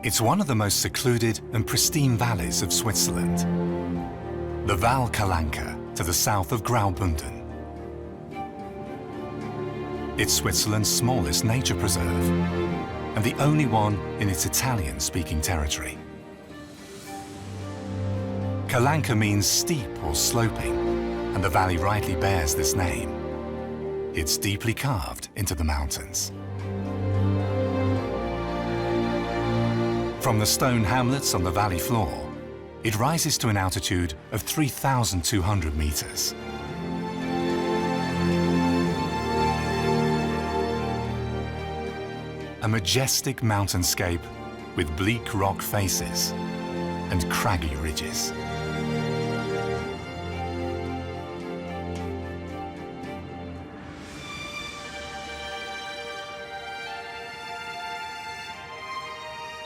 It's one of the most secluded and pristine valleys of Switzerland. The Val Kalanka to the south of Graubünden. It's Switzerland's smallest nature preserve and the only one in its Italian-speaking territory. Calanca means steep or sloping, and the valley rightly bears this name. It's deeply carved into the mountains. From the stone hamlets on the valley floor, it rises to an altitude of 3,200 meters. A majestic mountainscape with bleak rock faces and craggy ridges.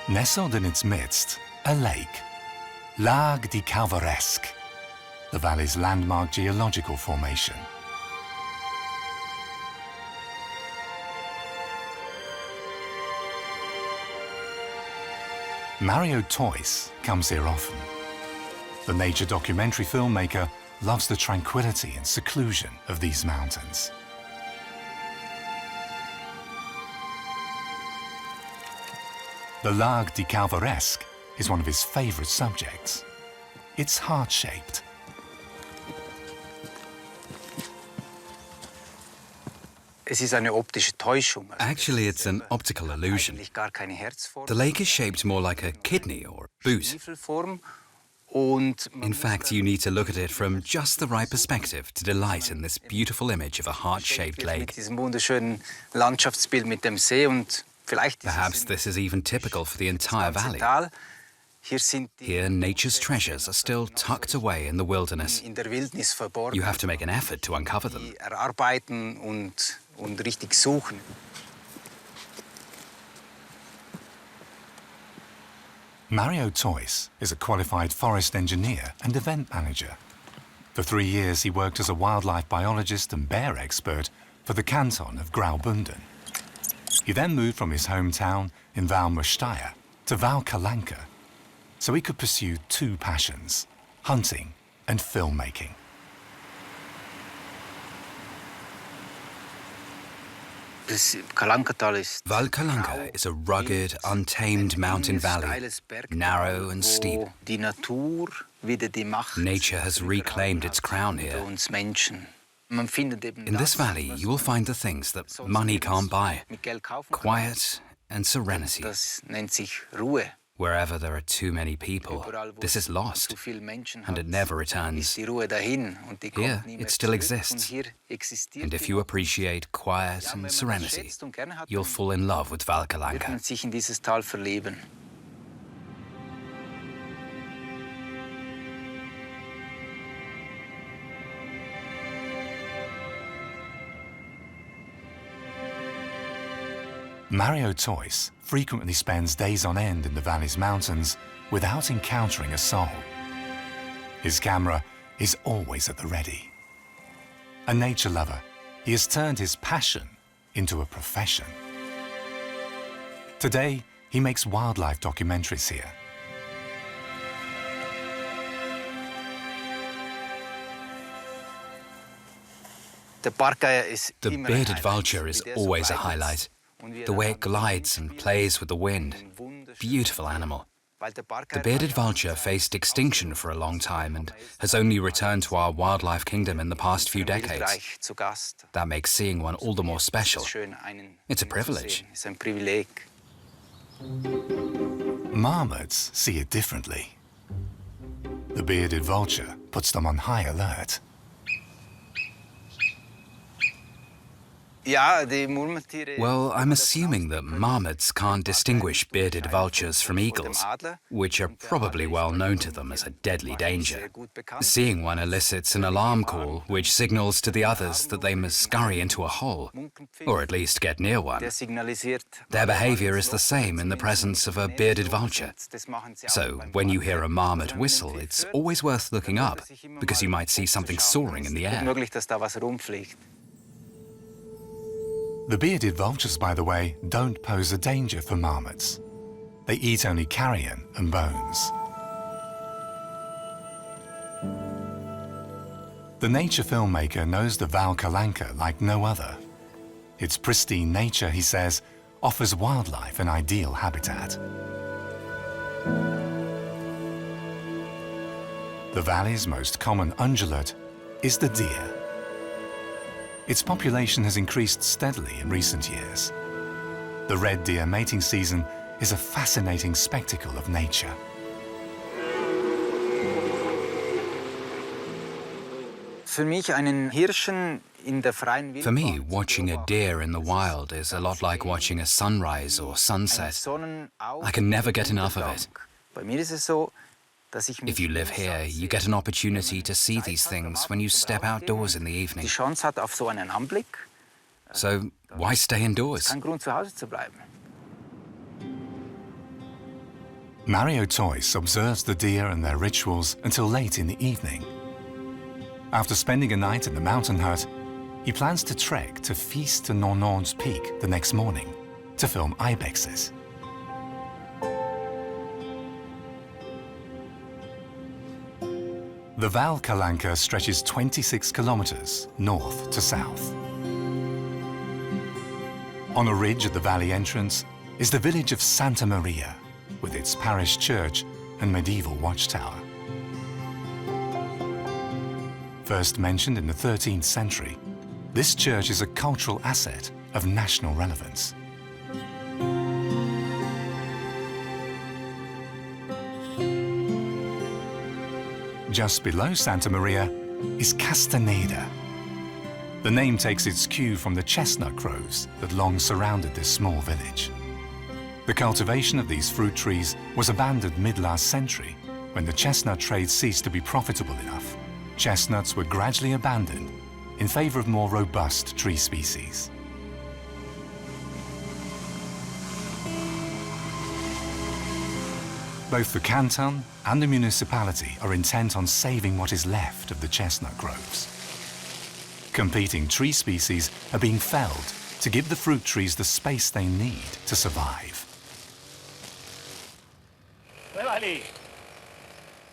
Nestled in its midst, a lake, Lag di Calvaresque, the valley's landmark geological formation. Mario Toys comes here often. The nature documentary filmmaker loves the tranquility and seclusion of these mountains. The Lag di Calvaresque is one of his favorite subjects. It's heart-shaped. Actually, it's an optical illusion. The lake is shaped more like a kidney or boot. In fact, you need to look at it from just the right perspective to delight in this beautiful image of a heart-shaped lake. Perhaps this is even typical for the entire valley. Here, nature's treasures are still tucked away in the wilderness. You have to make an effort to uncover them. Mario Toys is a qualified forest engineer and event manager. For 3 years, he worked as a wildlife biologist and bear expert for the canton of Graubünden. He then moved from his hometown in Val to Val Kalanka, so he could pursue two passions, hunting and filmmaking. Val Kalanka is a rugged, untamed mountain valley, narrow and steep. Nature has reclaimed its crown here. In this valley, you will find the things that money can't buy: quiet and serenity. Wherever there are too many people, this is lost, and it never returns. Here, it still exists. And if you appreciate quiet and serenity, you'll fall in love with Val Kalanka. Mario Toys frequently spends days on end in the valley's mountains without encountering a soul. His camera is always at the ready. A nature lover, he has turned his passion into a profession. Today, he makes wildlife documentaries here. The bearded vulture is always a highlight. The way it glides and plays with the wind. Beautiful animal. The bearded vulture faced extinction for a long time and has only returned to our wildlife kingdom in the past few decades. That makes seeing one all the more special. It's a privilege. Marmots see it differently. The bearded vulture puts them on high alert. Well, I'm assuming that marmots can't distinguish bearded vultures from eagles, which are probably well known to them as a deadly danger. Seeing one elicits an alarm call, which signals to the others that they must scurry into a hole, or at least get near one. Their behavior is the same in the presence of a bearded vulture. So, when you hear a marmot whistle, it's always worth looking up, because you might see something soaring in the air. The bearded vultures, by the way, don't pose a danger for marmots. They eat only carrion and bones. The nature filmmaker knows the Val Kalanka like no other. Its pristine nature, he says, offers wildlife an ideal habitat. The valley's most common ungulate is the deer. Its population has increased steadily in recent years. The red deer mating season is a fascinating spectacle of nature. For me, watching a deer in the wild is a lot like watching a sunrise or sunset. I can never get enough of it. If you live here, you get an opportunity to see these things when you step outdoors in the evening. So why stay indoors? Mario Toys observes the deer and their rituals until late in the evening. After spending a night in the mountain hut, he plans to trek to Feast to Nonon's Peak the next morning to film ibexes. The Val Kalanka stretches 26 kilometers north to south. On a ridge at the valley entrance is the village of Santa Maria, with its parish church and medieval watchtower. First mentioned in the 13th century, this church is a cultural asset of national relevance. Just below Santa Maria is Castaneda. The name takes its cue from the chestnut groves that long surrounded this small village. The cultivation of these fruit trees was abandoned mid-last century when the chestnut trade ceased to be profitable enough. Chestnuts were gradually abandoned in favor of more robust tree species. Both the canton and the municipality are intent on saving what is left of the chestnut groves. Competing tree species are being felled to give the fruit trees the space they need to survive.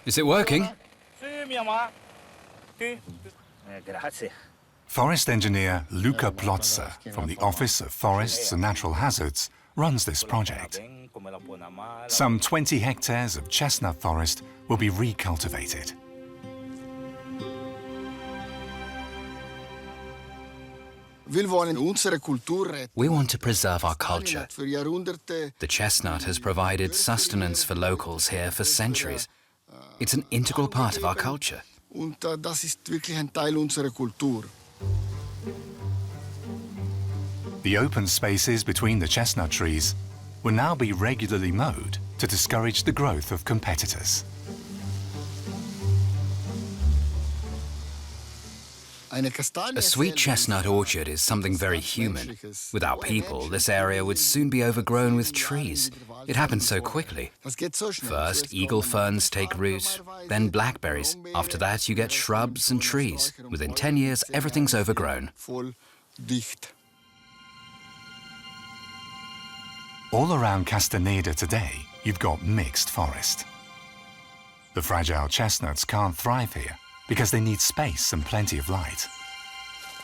Is it working? Forest engineer Luca Plotzer from the Office of Forests and Natural Hazards runs this project. Some 20 hectares of chestnut forest will be recultivated. We want to preserve our culture. The chestnut has provided sustenance for locals here for centuries. It's an integral part of our culture. The open spaces between the chestnut trees will now be regularly mowed to discourage the growth of competitors. A sweet chestnut orchard is something very human. Without people, this area would soon be overgrown with trees. It happens so quickly. First, eagle ferns take root, then blackberries. After that, you get shrubs and trees. Within 10 years, everything's overgrown. All around Castaneda today, you've got mixed forest. The fragile chestnuts can't thrive here because they need space and plenty of light.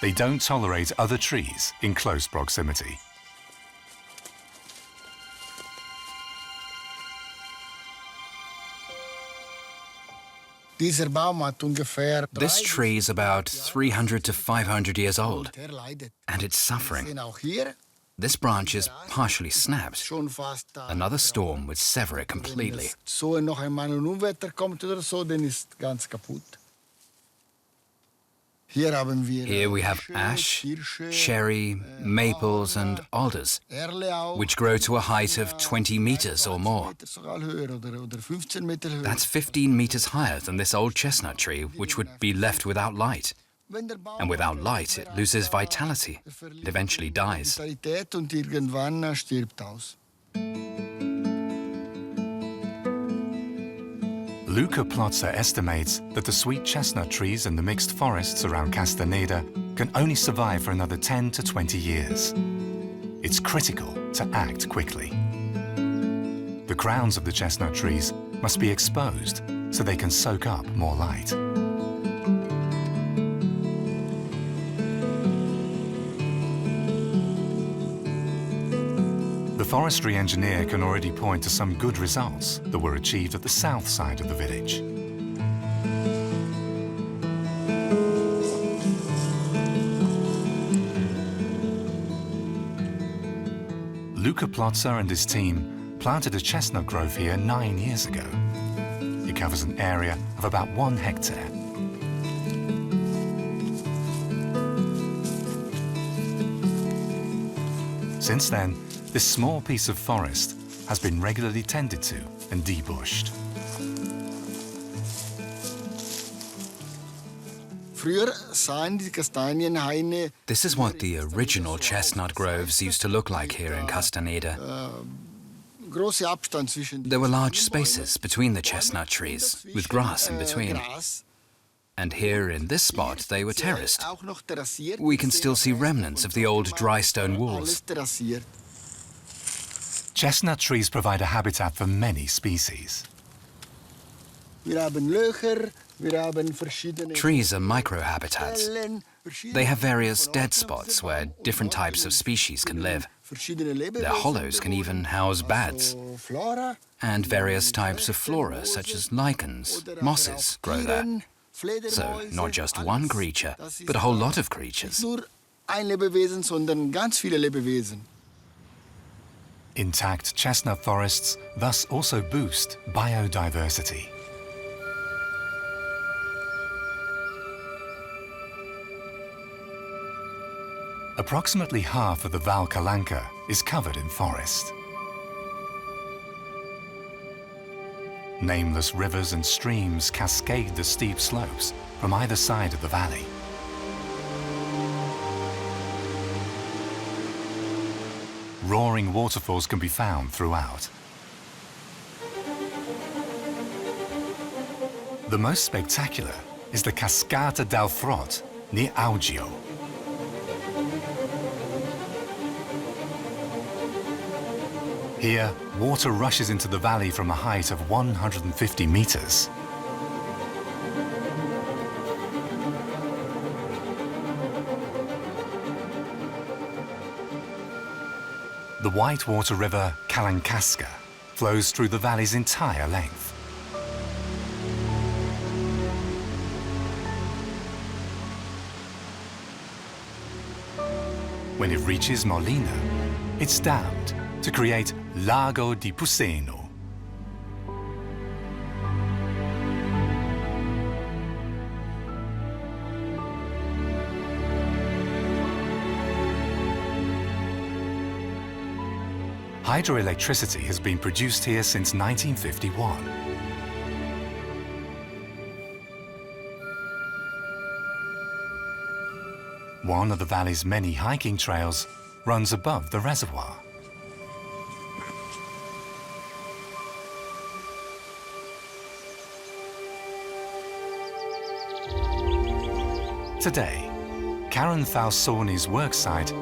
They don't tolerate other trees in close proximity. This tree is about 300 to 500 years old, and it's suffering. This branch is partially snapped. Another storm would sever it completely. Here we have ash, cherry, maples and alders, which grow to a height of 20 meters or more. That's 15 meters higher than this old chestnut tree, which would be left without light. And without light, it loses vitality. It eventually dies. Luca Plotzer estimates that the sweet chestnut trees in the mixed forests around Castaneda can only survive for another 10 to 20 years. It's critical to act quickly. The crowns of the chestnut trees must be exposed so they can soak up more light. The forestry engineer can already point to some good results that were achieved at the south side of the village. Luca Plotzer and his team planted a chestnut grove here 9 years ago. It covers an area of about 1 hectare. Since then, this small piece of forest has been regularly tended to and debushed. This is what the original chestnut groves used to look like here in Castaneda. There were large spaces between the chestnut trees, with grass in between. And here in this spot, they were terraced. We can still see remnants of the old dry stone walls. Chestnut trees provide a habitat for many species. Trees are microhabitats. They have various dead spots where different types of species can live. Their hollows can even house bats. And various types of flora, such as lichens, mosses, grow there. So, not just one creature, but a whole lot of creatures. Intact chestnut forests thus also boost biodiversity. Approximately half of the Val Kalanka is covered in forest. Nameless rivers and streams cascade the steep slopes from either side of the valley. Roaring waterfalls can be found throughout. The most spectacular is the Cascata del Frot near Augio. Here, water rushes into the valley from a height of 150 meters. The whitewater river Calanca flows through the valley's entire length. When it reaches Molina, it's dammed to create Lago di Puseno. Hydroelectricity has been produced here since 1951. One of the valley's many hiking trails runs above the reservoir. Today, Karen Falsoni's worksite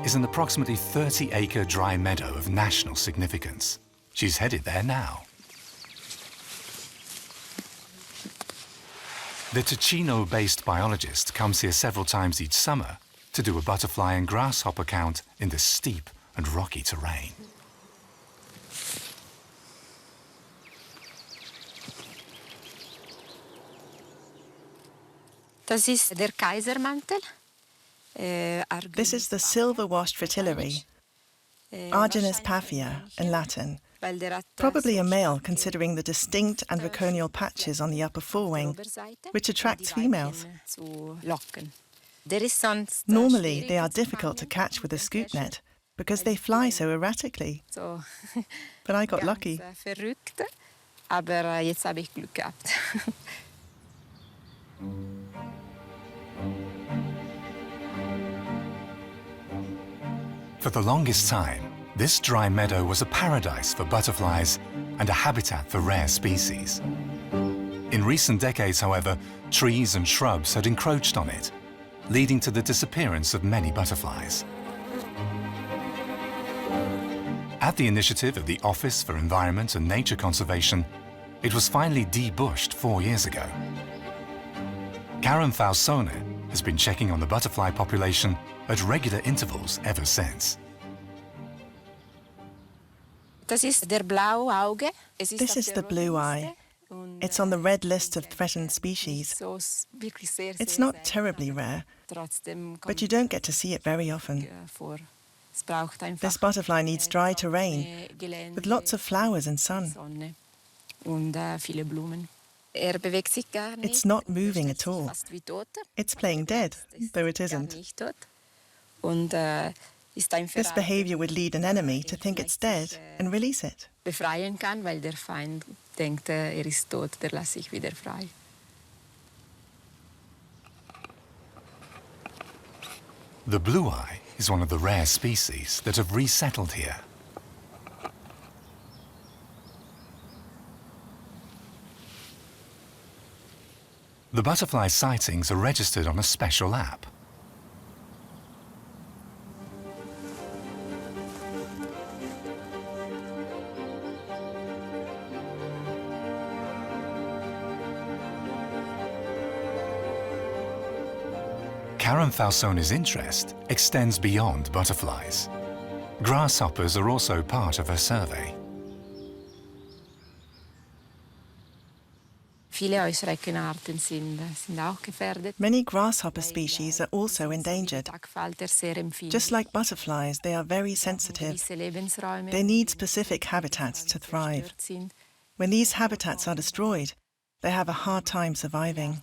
is an approximately 30-acre dry meadow of national significance. She's headed there now. The Ticino-based biologist comes here several times each summer to do a butterfly and grasshopper count in the steep and rocky terrain. This is the silver-washed fritillary, Argynnis paphia in Latin, probably a male considering the distinct and reconial patches on the upper forewing, which attracts females. Normally, they are difficult to catch with a scoop net because they fly so erratically. But I got lucky. For the longest time, this dry meadow was a paradise for butterflies and a habitat for rare species. In recent decades, however, trees and shrubs had encroached on it, leading to the disappearance of many butterflies. At the initiative of the Office for Environment and Nature Conservation, it was finally debushed 4 years ago. Karen Fausone has been checking on the butterfly population at regular intervals ever since. This is the blue eye. It's on the red list of threatened species. It's not terribly rare, but you don't get to see it very often. This butterfly needs dry terrain with lots of flowers and sun. It's not moving at all. It's playing dead, though it isn't. This behavior would lead an enemy to think it's dead and release it. The blue eye is one of the rare species that have resettled here. The butterfly sightings are registered on a special app. Karen Falsone's interest extends beyond butterflies. Grasshoppers are also part of her survey. Many grasshopper species are also endangered. Just like butterflies, they are very sensitive. They need specific habitats to thrive. When these habitats are destroyed, they have a hard time surviving.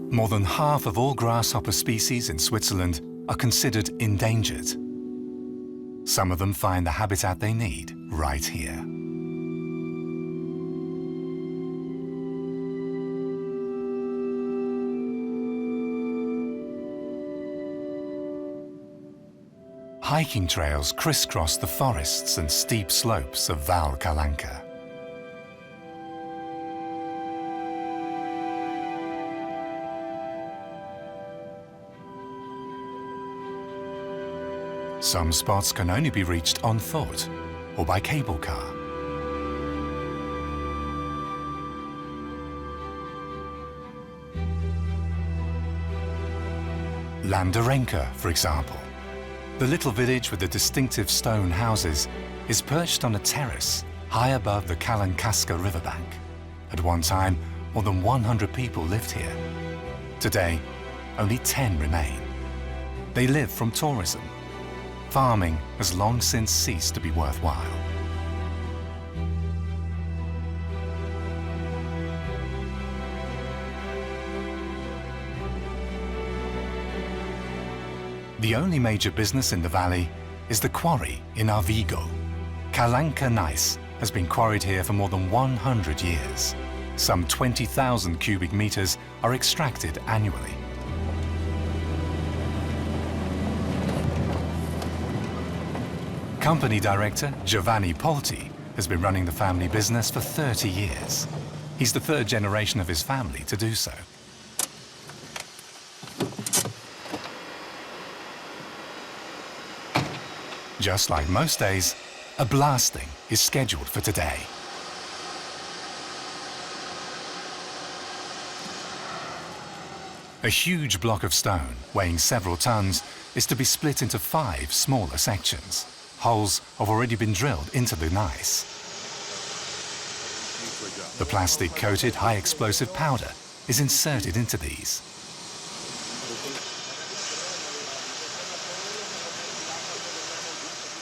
More than half of all grasshopper species in Switzerland are considered endangered. Some of them find the habitat they need right here. Hiking trails crisscross the forests and steep slopes of Val Kalanka. Some spots can only be reached on foot or by cable car. Landarenka, for example, the little village with the distinctive stone houses, is perched on a terrace high above the Calanca riverbank. At one time, more than 100 people lived here. Today, only 10 remain. They live from tourism. Farming has long since ceased to be worthwhile. The only major business in the valley is the quarry in Arvigo. Calanca gneiss has been quarried here for more than 100 years. Some 20,000 cubic meters are extracted annually. Company director Giovanni Polti has been running the family business for 30 years. He's the third generation of his family to do so. Just like most days, a blasting is scheduled for today. A huge block of stone, weighing several tons, is to be split into 5 smaller sections. Holes have already been drilled into the gneiss. The plastic-coated high-explosive powder is inserted into these.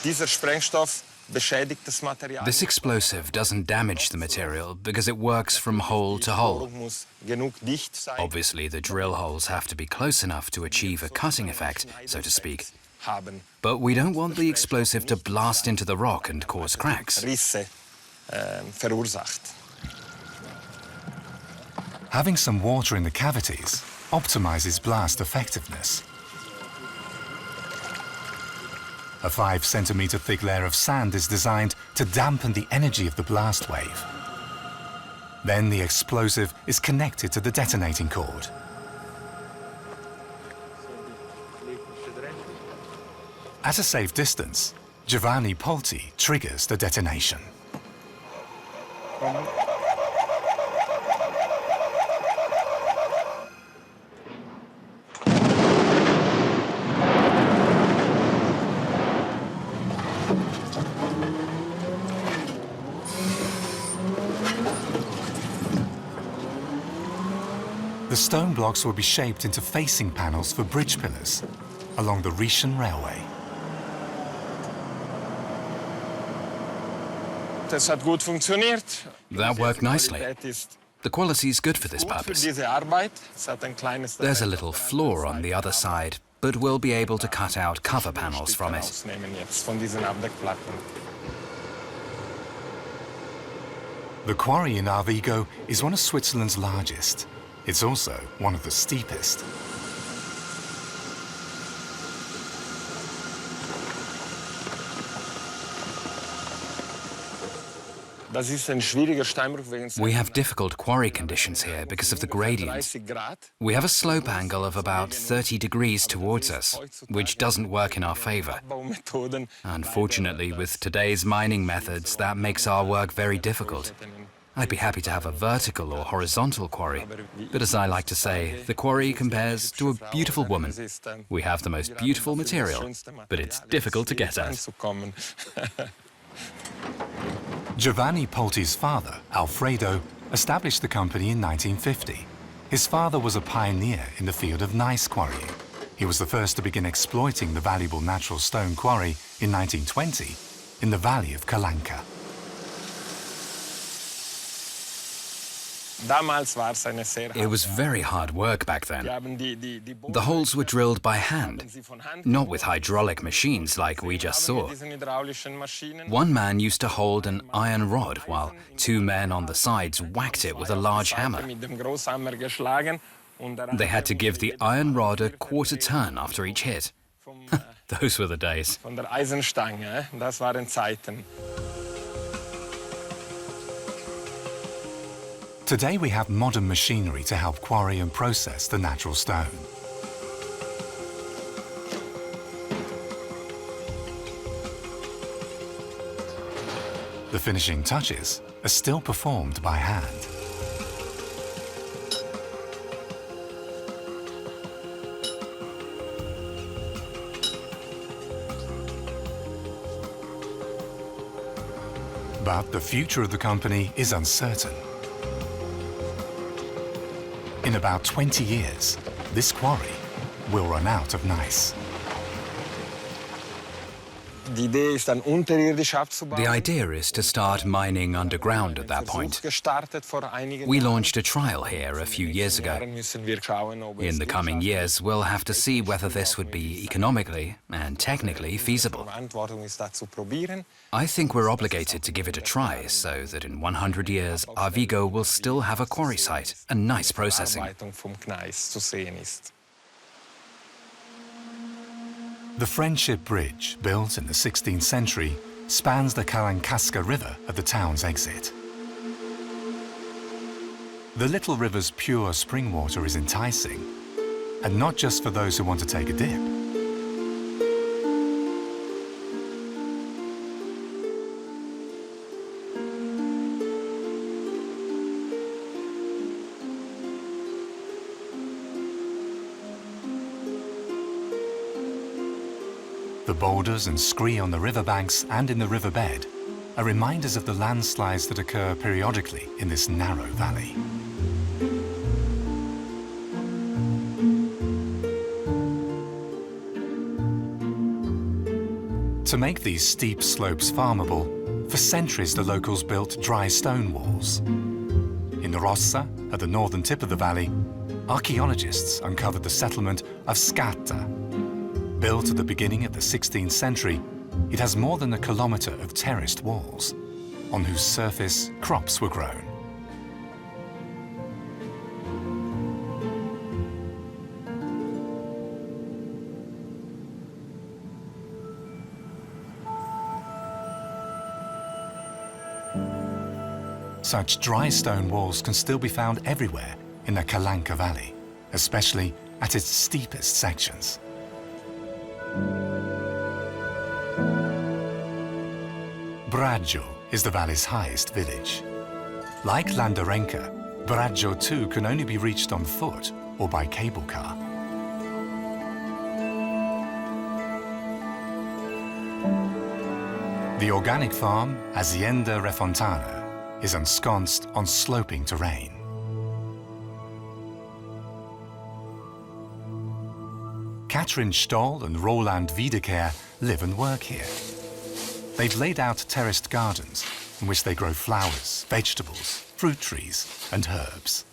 This explosive doesn't damage the material because it works from hole to hole. Obviously, the drill holes have to be close enough to achieve a cutting effect, so to speak. But we don't want the explosive to blast into the rock and cause cracks. Having some water in the cavities optimizes blast effectiveness. A 5-centimeter thick layer of sand is designed to dampen the energy of the blast wave. Then the explosive is connected to the detonating cord. At a safe distance, Giovanni Polti triggers the detonation. The stone blocks will be shaped into facing panels for bridge pillars along the Rhaetian Railway. That worked nicely. The quality is good for this purpose. There's a little flaw on the other side, but we'll be able to cut out cover panels from it. The quarry in Arvigo is one of Switzerland's largest. It's also one of the steepest. We have difficult quarry conditions here because of the gradient. We have a slope angle of about 30 degrees towards us, which doesn't work in our favor. Unfortunately, with today's mining methods, that makes our work very difficult. I'd be happy to have a vertical or horizontal quarry, but as I like to say, the quarry compares to a beautiful woman. We have the most beautiful material, but it's difficult to get at. Giovanni Polti's father, Alfredo, established the company in 1950. His father was a pioneer in the field of gneiss quarrying. He was the first to begin exploiting the valuable natural stone quarry in 1920 in the valley of Calanca. It was very hard work back then. The holes were drilled by hand, not with hydraulic machines like we just saw. One man used to hold an iron rod while two men on the sides whacked it with a large hammer. They had to give the iron rod a quarter turn after each hit. Those were the days. Today we have modern machinery to help quarry and process the natural stone. The finishing touches are still performed by hand. But the future of the company is uncertain. In about 20 years, this quarry will run out of gneiss. The idea is to start mining underground at that point. We launched a trial here a few years ago. In the coming years, we'll have to see whether this would be economically and technically feasible. I think we're obligated to give it a try so that in 100 years, Arvigo will still have a quarry site and nice processing. The Friendship Bridge, built in the 16th century, spans the Calanca River at the town's exit. The little river's pure spring water is enticing, and not just for those who want to take a dip. The boulders and scree on the riverbanks and in the riverbed are reminders of the landslides that occur periodically in this narrow valley. To make these steep slopes farmable, for centuries the locals built dry stone walls. In Rossa, at the northern tip of the valley, archaeologists uncovered the settlement of Scatta. Built at the beginning of the 16th century, it has more than a kilometre of terraced walls, on whose surface crops were grown. Such dry stone walls can still be found everywhere in the Calanca Valley, especially at its steepest sections. Braggio is the valley's highest village. Like Landarenka, Braggio too can only be reached on foot or by cable car. The organic farm, Azienda Refontana, is ensconced on sloping terrain. Katrin Stoll and Roland Wiedeker live and work here. They've laid out terraced gardens in which they grow flowers, vegetables, fruit trees and herbs.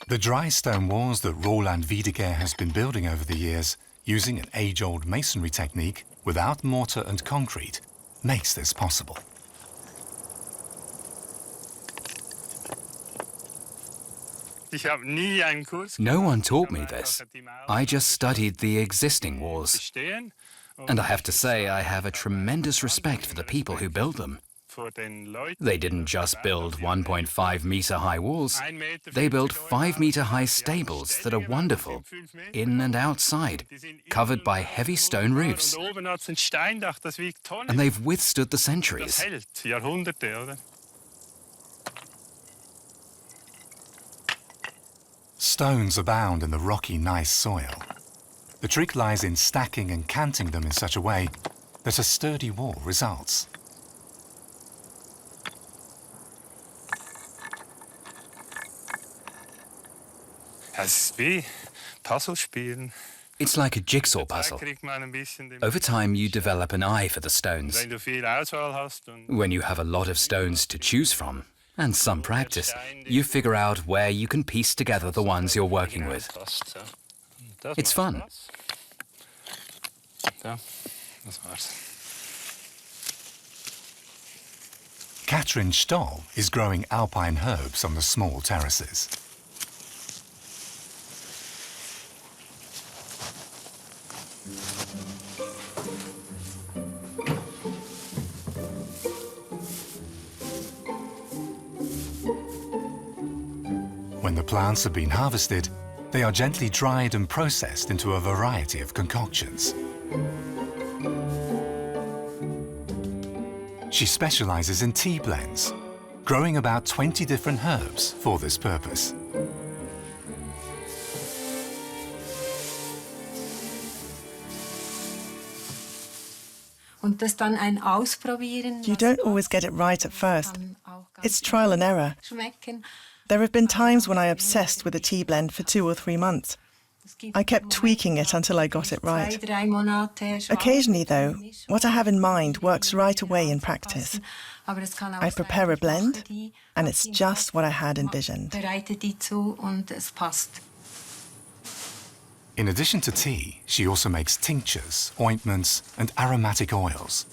The dry stone walls that Roland Wiedeker has been building over the years, using an age-old masonry technique without mortar and concrete, makes this possible. No one taught me this. I just studied the existing walls. And I have to say, I have a tremendous respect for the people who built them. They didn't just build 1.5-meter high walls. They built 5-meter high stables that are wonderful, in and outside, covered by heavy stone roofs. And they've withstood the centuries. Stones abound in the rocky, nice soil. The trick lies in stacking and canting them in such a way that a sturdy wall results. It's like a jigsaw puzzle. Over time, you develop an eye for the stones. When you have a lot of stones to choose from, and some practice, you figure out where you can piece together the ones you're working with. It's fun. Katrin Stoll is growing Alpine herbs on the small terraces. When the plants have been harvested, they are gently dried and processed into a variety of concoctions. She specializes in tea blends, growing about 20 different herbs for this purpose. You don't always get it right at first. It's trial and error. There have been times when I obsessed with a tea blend for 2 or 3 months. I kept tweaking it until I got it right. Occasionally, though, what I have in mind works right away in practice. I prepare a blend, and it's just what I had envisioned. In addition to tea, she also makes tinctures, ointments, and aromatic oils,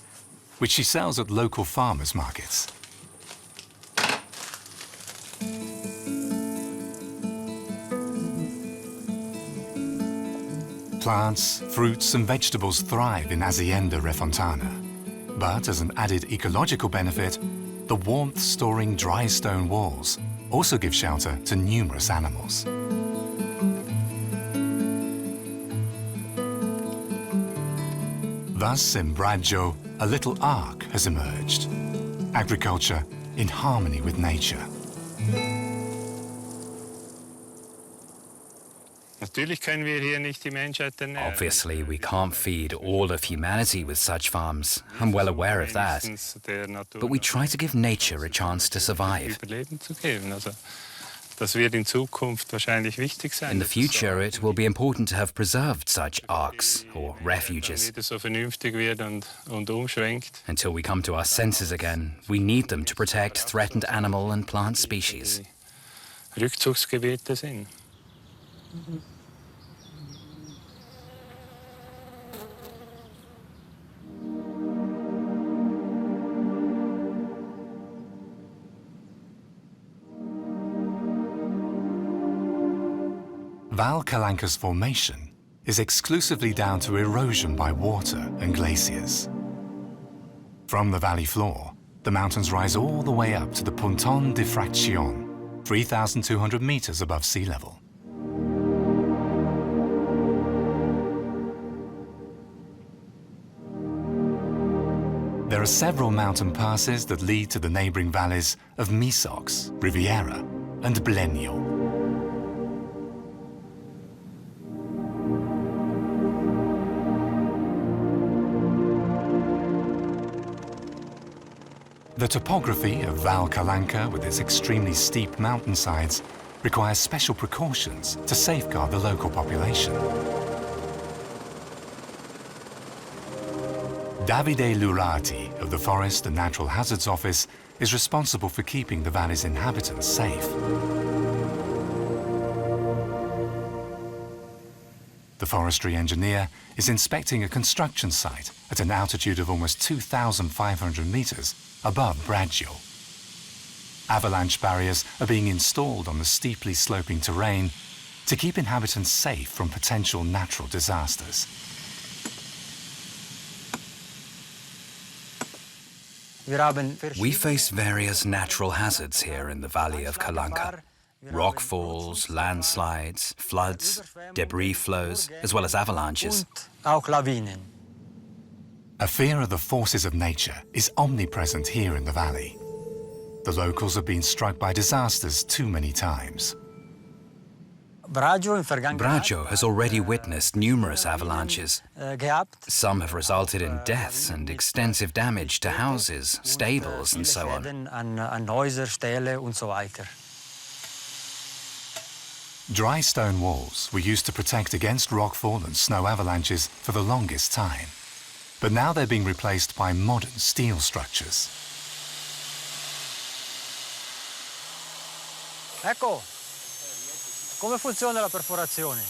which she sells at local farmers' markets. Plants, fruits and vegetables thrive in Azienda Refontana. But as an added ecological benefit, the warmth-storing dry stone walls also give shelter to numerous animals. Thus, in Braggio, a little ark has emerged. Agriculture in harmony with nature. Obviously, we can't feed all of humanity with such farms. I'm well aware of that. But we try to give nature a chance to survive. In the future, it will be important to have preserved such arks or refuges. Until we come to our senses again, we need them to protect threatened animal and plant species. Val Kalanka's formation is exclusively down to erosion by water and glaciers. From the valley floor, the mountains rise all the way up to the Ponton de Fraction, 3,200 meters above sea level. there are several mountain passes that lead to the neighboring valleys of Misox, Riviera, and Blenio. The topography of Val Kalanka, with its extremely steep mountainsides, requires special precautions to safeguard the local population. Davide Lurati of the Forest and Natural Hazards Office is responsible for keeping the valley's inhabitants safe. The forestry engineer is inspecting a construction site at an altitude of almost 2,500 meters above Braggio. Avalanche barriers are being installed on the steeply sloping terrain to keep inhabitants safe from potential natural disasters. We face various natural hazards here in the Valley of Calanca. Rockfalls, landslides, floods, debris flows, as well as avalanches. A fear of the forces of nature is omnipresent here in the valley. The locals have been struck by disasters too many times. Braggio has already witnessed numerous avalanches. Some have resulted in deaths and extensive damage to houses, stables, and so on. Dry stone walls were used to protect against rockfall and snow avalanches for the longest time. But now they're being replaced by modern steel structures. Ecco, come funziona la perforazione?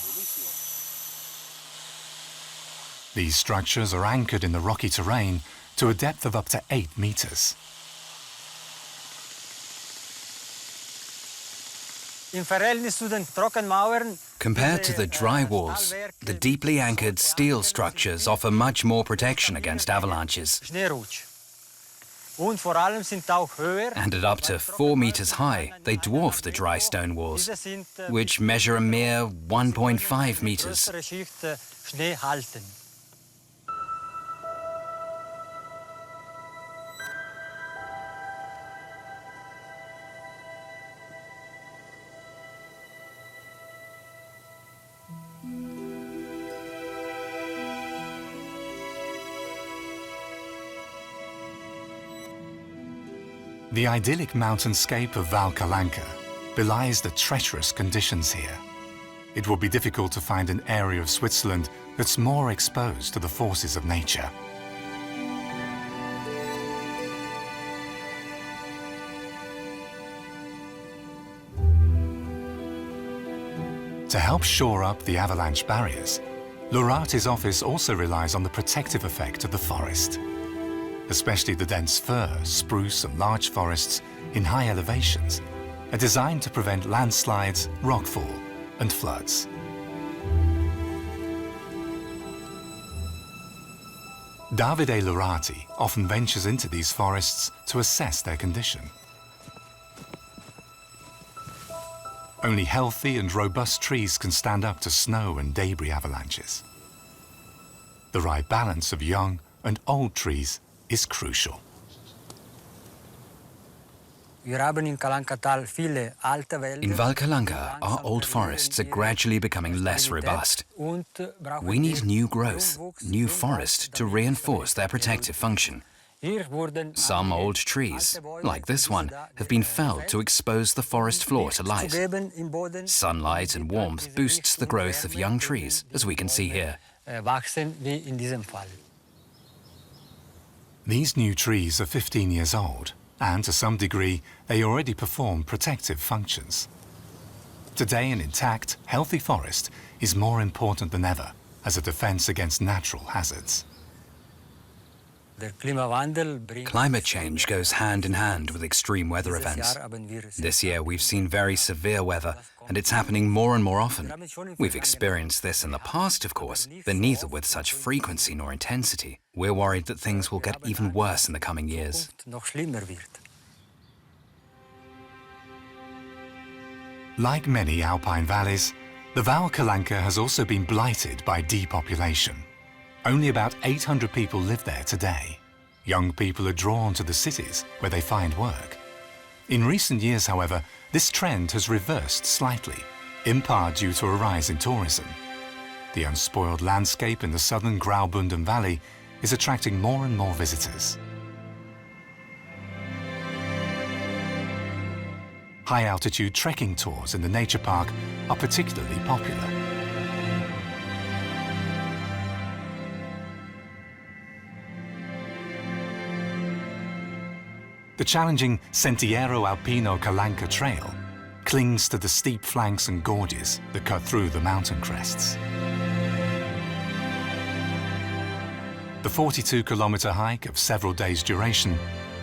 These structures are anchored in the rocky terrain to a depth of up to 8 meters. Compared to the dry walls, the deeply anchored steel structures offer much more protection against avalanches. And at up to 4 meters high, they dwarf the dry stone walls, which measure a mere 1.5 meters. The idyllic mountainscape of Val Kalanka belies the treacherous conditions here. It will be difficult to find an area of Switzerland that's more exposed to the forces of nature. To help shore up the avalanche barriers, Lurati's office also relies on the protective effect of the forest. Especially the dense fir, spruce and larch forests in high elevations are designed to prevent landslides, rockfall and floods. Davide Lurati often ventures into these forests to assess their condition. Only healthy and robust trees can stand up to snow and debris avalanches. The right balance of young and old trees is crucial. In Val Kalanka, our old forests are gradually becoming less robust. We need new growth, new forest to reinforce their protective function. Some old trees, like this one, have been felled to expose the forest floor to light. Sunlight and warmth boosts the growth of young trees, as we can see here. These new trees are 15 years old, and to some degree, they already perform protective functions. Today, an intact, healthy forest is more important than ever as a defense against natural hazards. Climate change goes hand in hand with extreme weather events. This year we've seen very severe weather, and it's happening more and more often. We've experienced this in the past, of course, but neither with such frequency nor intensity. We're worried that things will get even worse in the coming years. Like many alpine valleys, the Val Kalanka has also been blighted by depopulation. Only about 800 people live there today, Young people are drawn to the cities where they find work. In recent years, however, this trend has reversed slightly, in part due to a rise in tourism. The unspoiled landscape in the southern Graubünden Valley is attracting more and more visitors. High-altitude trekking tours in the nature park are particularly popular. The challenging Sentiero Alpino Calanca Trail clings to the steep flanks and gorges that cut through the mountain crests. The 42-kilometer hike of several days' duration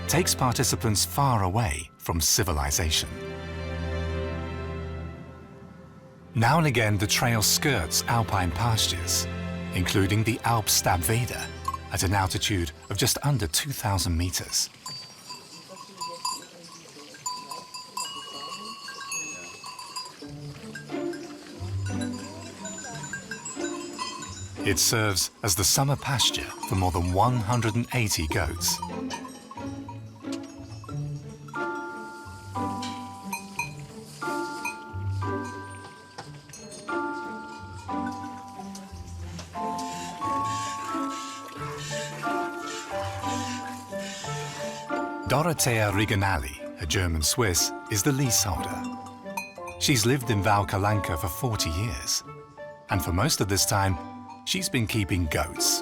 takes participants far away from civilization. Now and again, the trail skirts alpine pastures, including the Alpstabweder, at an altitude of just under 2,000 meters. It serves as the summer pasture for more than 180 goats. Dorothea Riganali, a German Swiss, is the leaseholder. She's lived in Val Kalanka for 40 years, and for most of this time, she's been keeping goats.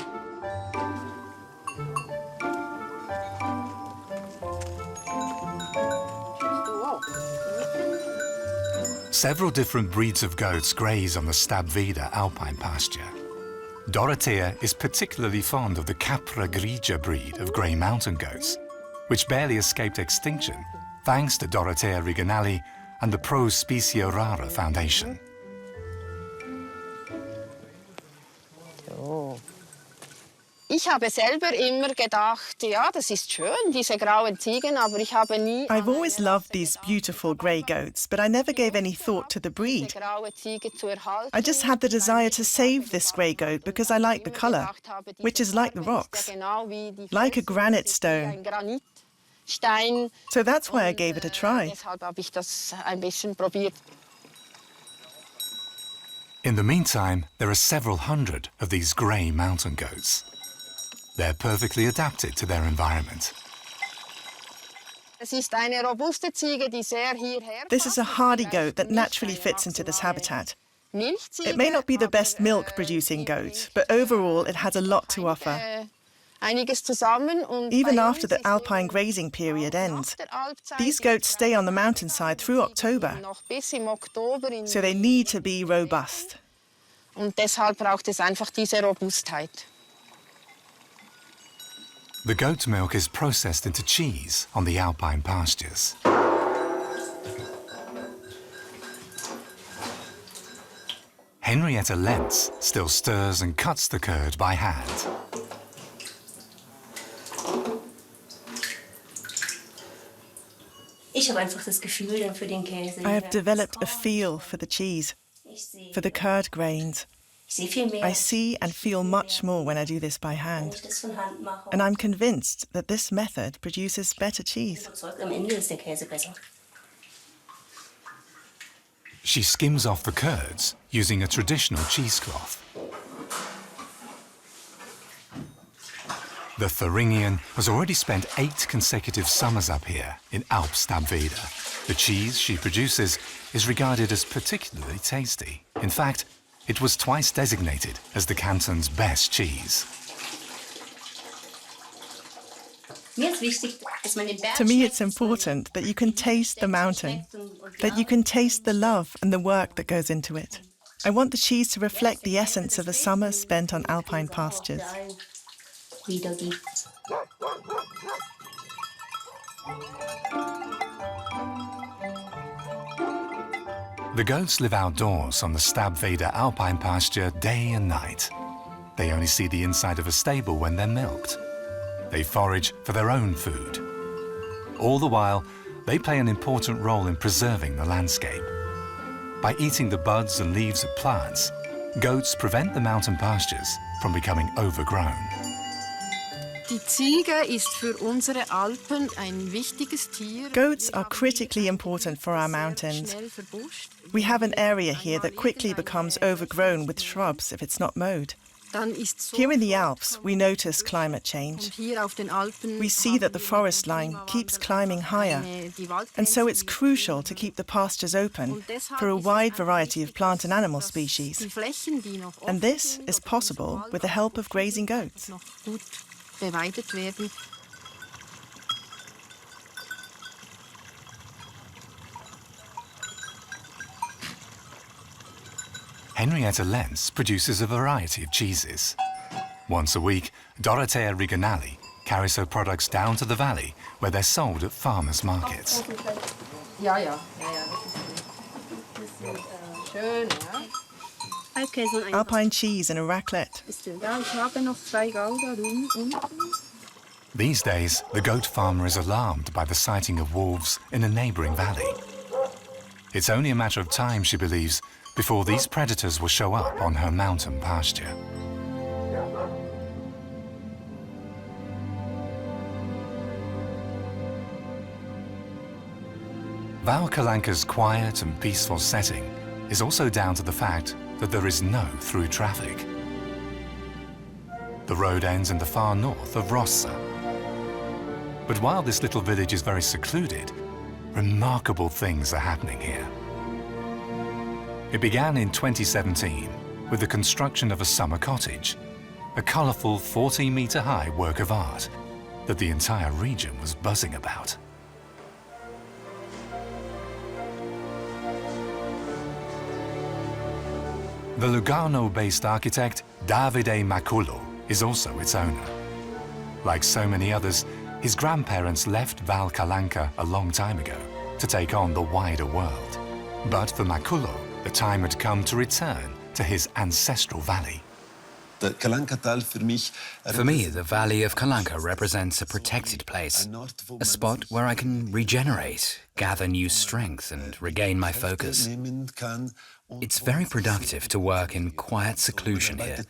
Several different breeds of goats graze on the Stabweder alpine pasture. Dorothea is particularly fond of the Capra Grigia breed of grey mountain goats, which barely escaped extinction thanks to Dorothea Riganali and the Pro Specio Rara Foundation. Ich habe selber immer gedacht, ja, das ist schön, diese grauen Ziegen, aber ich habe nie... I've always loved these beautiful grey goats, but I never gave any thought to the breed. I just had the desire to save this grey goat because I like the colour, which is like the rocks, like a granite stone. So that's why I gave it a try. In the meantime, there are several hundred of these grey mountain goats. They're perfectly adapted to their environment. This is a hardy goat that naturally fits into this habitat. It may not be the best milk-producing goat, but overall it has a lot to offer. Even after the alpine grazing period ends, these goats stay on the mountainside through October, so they need to be robust. The goat milk is processed into cheese on the alpine pastures. Henrietta Lentz still stirs and cuts the curd by hand. I have developed a feel for the cheese, for the curd grains. I see and feel much more when I do this by hand. And I'm convinced that this method produces better cheese. She skims off the curds using a traditional cheesecloth. The Thuringian has already spent 8 consecutive summers up here in Alpstabweder. The cheese she produces is regarded as particularly tasty. In fact, it was twice designated as the canton's best cheese. To me, it's important that you can taste the mountain, that you can taste the love and the work that goes into it. I want the cheese to reflect the essence of a summer spent on alpine pastures. The goats live outdoors on the Stabweder alpine pasture day and night. They only see the inside of a stable when they're milked. They forage for their own food. All the while, they play an important role in preserving the landscape. By eating the buds and leaves of plants, goats prevent the mountain pastures from becoming overgrown. Die Ziege ist für unsere Alpen ein wichtiges Tier. Goats are critically important for our mountains. We have an area here that quickly becomes overgrown with shrubs if it's not mowed. Here in the Alps, we notice climate change. We see that the forest line keeps climbing higher, and so it's crucial to keep the pastures open for a wide variety of plant and animal species. And this is possible with the help of grazing goats. Henrietta Lenz produces a variety of cheeses. Once a week, Dorothea Rigonali carries her products down to the valley where they're sold at farmers' markets. Alpine cheese and a raclette. These days, the goat farmer is alarmed by the sighting of wolves in a neighbouring valley. It's only a matter of time, she believes, before these predators will show up on her mountain pasture. Val Kalanka's quiet and peaceful setting is also down to the fact that there is no through traffic. The road ends in the far north of Rossa. But while this little village is very secluded, remarkable things are happening here. It began in 2017 with the construction of a summer cottage, a colourful 14-metre-high work of art that the entire region was buzzing about. The Lugano-based architect Davide Macullo is also its owner. Like so many others, his grandparents left Val Kalanka a long time ago to take on the wider world. But for Macullo, the time had come to return to his ancestral valley. For me, the Valley of Calanca represents a protected place, a spot where I can regenerate, gather new strength and regain my focus. It's very productive to work in quiet seclusion here.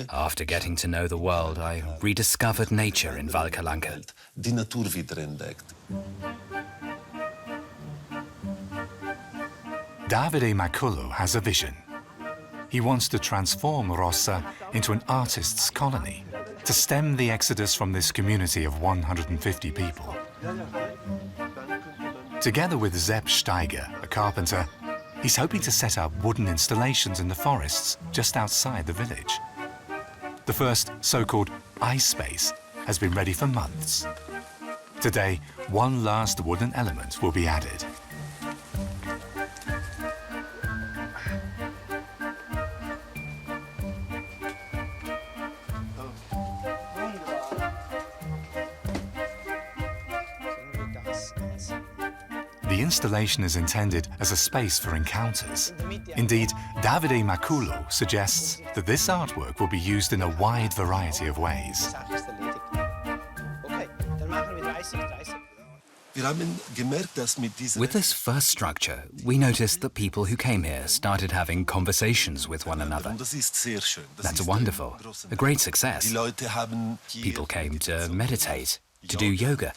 After getting to know the world, I rediscovered nature in Val Kalanka. Davide Macullo has a vision. He wants to transform Rossa into an artist's colony, to stem the exodus from this community of 150 people. Together with Sepp Steiger, a carpenter, he's hoping to set up wooden installations in the forests just outside the village. The first so-called ice space has been ready for months. Today, one last wooden element will be added. The installation is intended as a space for encounters. Indeed, Davide Macullo suggests that this artwork will be used in a wide variety of ways. With this first structure, we noticed that people who came here started having conversations with one another. That's wonderful, a great success. People came to meditate, to do yoga.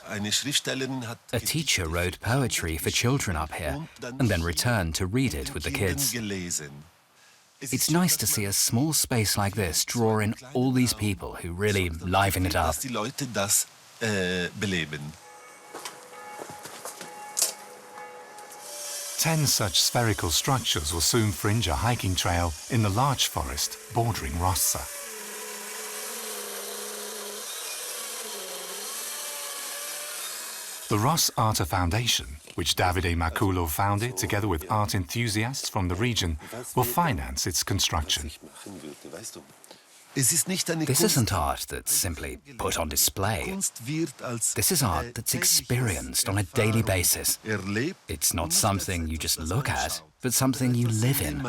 A teacher wrote poetry for children up here and then returned to read it with the kids. It's nice to see a small space like this draw in all these people who really liven it up. 10 such spherical structures will soon fringe a hiking trail in the large forest bordering Rossa. The Ross Arte Foundation, which Davide Macullo founded together with art enthusiasts from the region, will finance its construction. This isn't art that's simply put on display. This is art that's experienced on a daily basis. It's not something you just look at, but something you live in.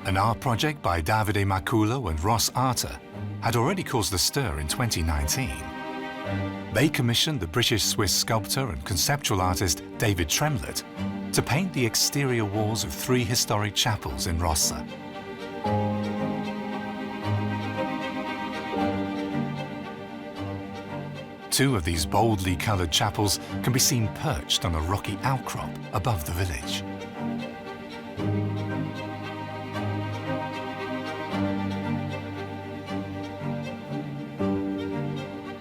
An art project by Davide Macullo and Ross Arte had already caused a stir in 2019. They commissioned the British-Swiss sculptor and conceptual artist David Tremlett to paint the exterior walls of 3 historic chapels in Rossa. Two of these boldly coloured chapels can be seen perched on a rocky outcrop above the village.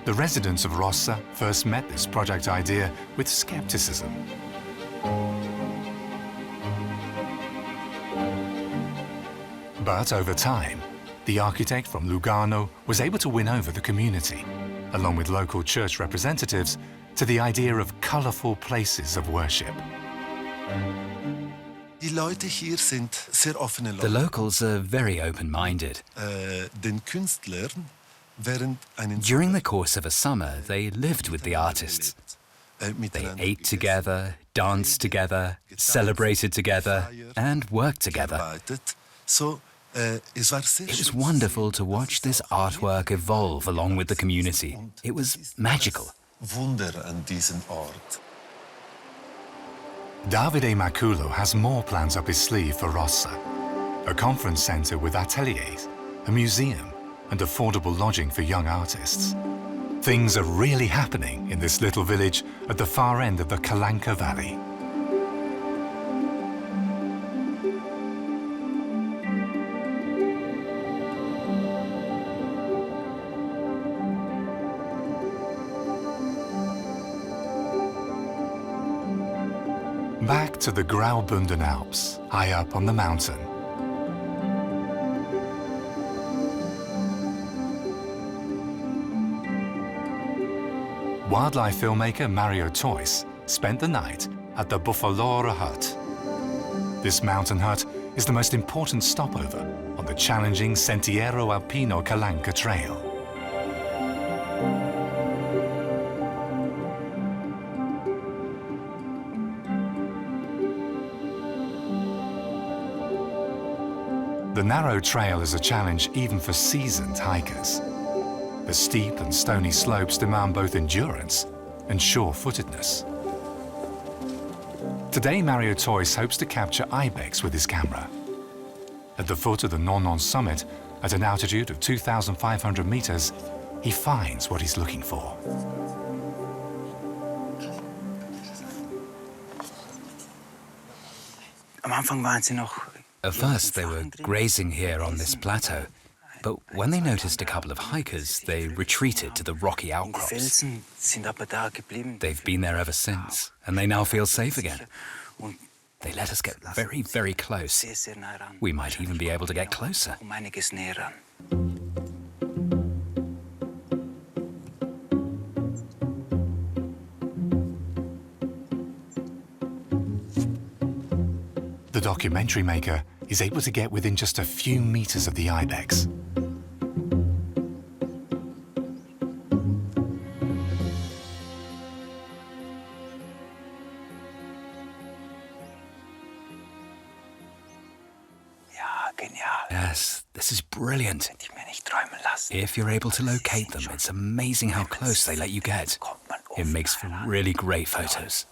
The residents of Rossa first met this project idea with skepticism. But over time, the architect from Lugano was able to win over the community, along with local church representatives, to the idea of colourful places of worship. Die Leute hier sind sehr offene Leute. The locals are very open-minded. Den Künstlern während einen During the course of a summer, they lived with the artists. They ate together, danced together, celebrated together, and worked together. So, It was wonderful to watch this artwork evolve along with the community. It was magical. Wunder an diesem Ort. Davide Maculo has more plans up his sleeve for Rossa. A conference centre with ateliers, a museum, and affordable lodging for young artists. Things are really happening in this little village at the far end of the Calanca Valley. Back to the Graubünden Alps, high up on the mountain. Wildlife filmmaker Mario Toys spent the night at the Buffalora hut. This mountain hut is the most important stopover on the challenging Sentiero Alpino Calanca trail. The narrow trail is a challenge even for seasoned hikers. The steep and stony slopes demand both endurance and sure-footedness. Today, Mario Toys hopes to capture ibex with his camera. At the foot of the Nonon summit, at an altitude of 2,500 meters, he finds what he's looking for. At first, they were grazing here on this plateau, but when they noticed a couple of hikers, they retreated to the rocky outcrops. They've been there ever since, and they now feel safe again. They let us get very, very close. We might even be able to get closer. The documentary maker is able to get within just a few meters of the ibex. Yes, this is brilliant. If you're able to locate them, it's amazing how close they let you get. It makes for really great photos.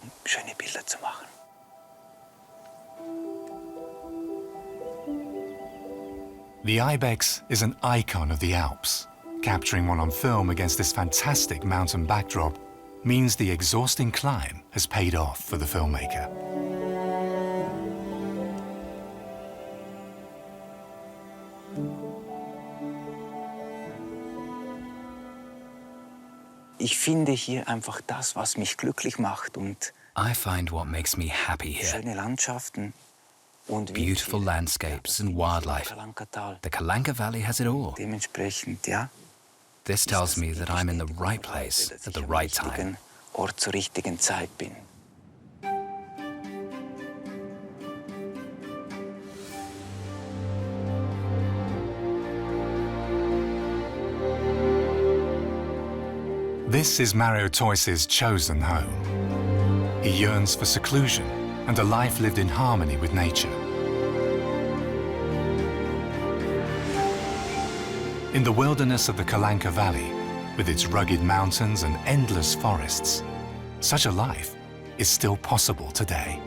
The ibex is an icon of the Alps. Capturing one on film against this fantastic mountain backdrop means the exhausting climb has paid off for the filmmaker. Ich finde hier einfach das, was mich glücklich macht und I find what makes me happy here. schöne Landschaften und Beautiful landscapes and wildlife. The Calanca Valley has it all. Dementsprechend, ja. This tells me that I'm in the right place at the right time. Ort zur richtigen Zeit bin. This is Mario Toys's chosen home. He yearns for seclusion and a life lived in harmony with nature. In the wilderness of the Calanca Valley, with its rugged mountains and endless forests, such a life is still possible today.